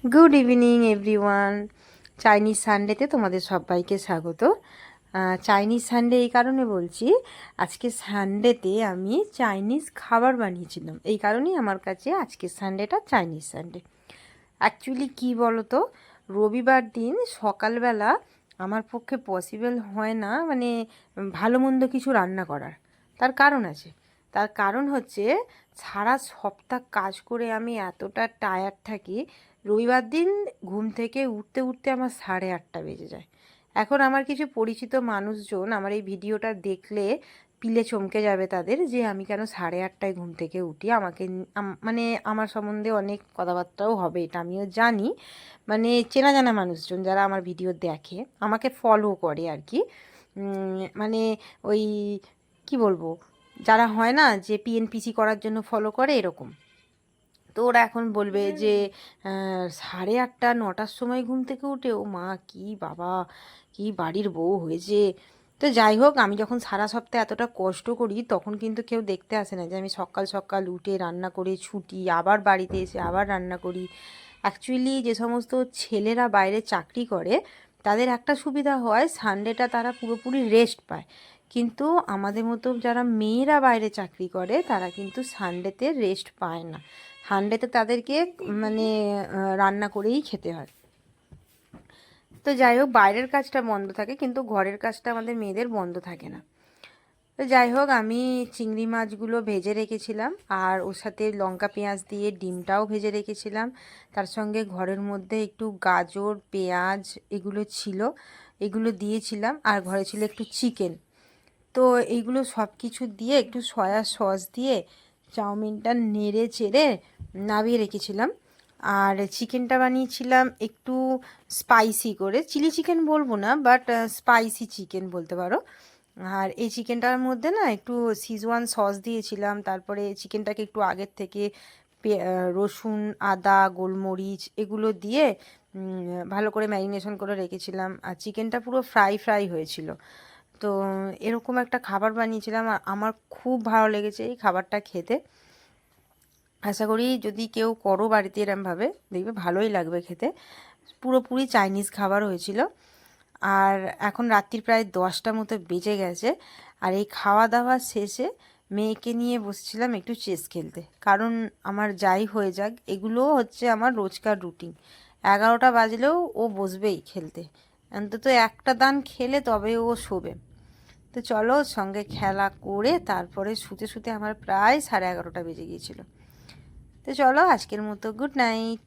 Good evening everyone. Chinese সানডেতে তোমাদের সবাইকে স্বাগত। চাইনিজ সানডে এই কারণে বলছি, আজকে সানডেতে আমি চাইনিজ খাবার বানিয়েছিলাম, এই কারণেই আমার কাছে আজকের সানডেটা চাইনিজ সানডে। অ্যাকচুয়ালি কী বলো তো, রবিবার দিন সকালবেলা আমার পক্ষে পসিবল হয় না, মানে ভালো মন্দ কিছু রান্না করার। তার কারণ আছে। তার কারণ হচ্ছে, সারা সপ্তাহ কাজ করে আমি এতটা টায়ার্ড থাকি, রবিবার দিন ঘুম থেকে উঠতে উঠতে আমার 8:30 বেজে যায়। এখন আমার কিছু পরিচিত মানুষজন আমার এই ভিডিওটা দেখলে পিলে চমকে যাবে তাদের, যে আমি কেন 8:30টায় ঘুম থেকে উঠি। আমাকে মানে আমার সম্বন্ধে অনেক কথাবার্তাও হবে, এটা আমিও জানি। মানে চেনা জানা মানুষজন যারা আমার ভিডিও দেখে, আমাকে ফলো করে আর কি। মানে ওই কি বলবো, যারা হয় না যে পিএনপিসি করার জন্য ফলো করে, এরকম। তো ওরা এখন বলবে যে 8:30 9টার সময় ঘুম থেকে উঠে, ও মা কি বাবা, কি বাড়ির বউ হয়েছে। তো যাই হোক, আমি যখন সারা সপ্তাহে এতটা কষ্ট করি তখন কিন্তু কেউ দেখতে আসে না যে আমি সকাল সকাল উঠে রান্না করে ছুটি, আবার বাড়িতে এসে আবার রান্না করি। অ্যাকচুয়ালি যে সমস্ত ছেলেরা বাইরে চাকরি করে তাদের একটা সুবিধা হয়, সানডেটা তারা পুরোপুরি রেস্ট পায়। কিন্তু আমাদের মতো যারা মেয়েরা বাইরে চাকরি করে তারা কিন্তু সানডেতে রেস্ট পায় না। সানডেতে তাদেরকে মানে রান্না করেই খেতে হয়। তো যাই হোক, বাইরের কাজটা বন্ধ থাকে কিন্তু ঘরের কাজটা আমাদের মেয়েদের বন্ধ থাকে না। তো যাই হোক, আমি চিংড়ি মাছগুলো ভেজে রেখেছিলাম, আর ওর সাথে লঙ্কা পেঁয়াজ দিয়ে ডিমটাও ভেজে রেখেছিলাম। তার সঙ্গে ঘরের মধ্যে একটু গাজর পেঁয়াজ এগুলো ছিল, এগুলো দিয়েছিলাম। আর ঘরে ছিল একটু চিকেন। তো এইগুলো সব কিছু দিয়ে একটু সয়া সস দিয়ে চাউমিনটা নেড়ে চেড়ে নামিয়ে রেখেছিলাম। আর চিকেনটা বানিয়েছিলাম একটু স্পাইসি করে, চিলি চিকেন বলবো না, বাট স্পাইসি চিকেন বলতে পারো। আর এই চিকেনটার মধ্যে না একটু সিজওয়ান সস দিয়েছিলাম। তারপরে চিকেনটাকে একটু আগের থেকে রসুন আদা গোলমরিচ এগুলো দিয়ে ভালো করে ম্যারিনেশন করে রেখেছিলাম। আর চিকেনটা পুরো ফ্রাই ফ্রাই হয়েছিল। তো এরকম একটা খাবার বানিয়েছিলাম, আর আমার খুব ভালো লেগেছে এই খাবারটা খেতে। আশা করি যদি কেউ করো বাড়িতে এরমভাবে, দেখবে ভালোই লাগবে খেতে। পুরোপুরি চাইনিজ খাবার হয়েছিল। আর এখন রাত্রির প্রায় 10টা মতো বেজে গেছে। আর এই খাওয়া দাওয়া শেষে মেয়েকে নিয়ে বসেছিলাম একটু চেস খেলতে, কারণ আমার যাই হয়ে যাক এগুলোও হচ্ছে আমার রোজকার রুটিন। 11টা বাজলেও ও বসবেই খেলতে, অন্তত একটা দান খেলে তবে ও শোবে। তো চলো, সঙ্গে খেলা করে তারপরে শুতে শুতে আমার প্রায় 11:30 বেজে গিয়েছিল। তো চলো, আজকের মতো গুড নাইট।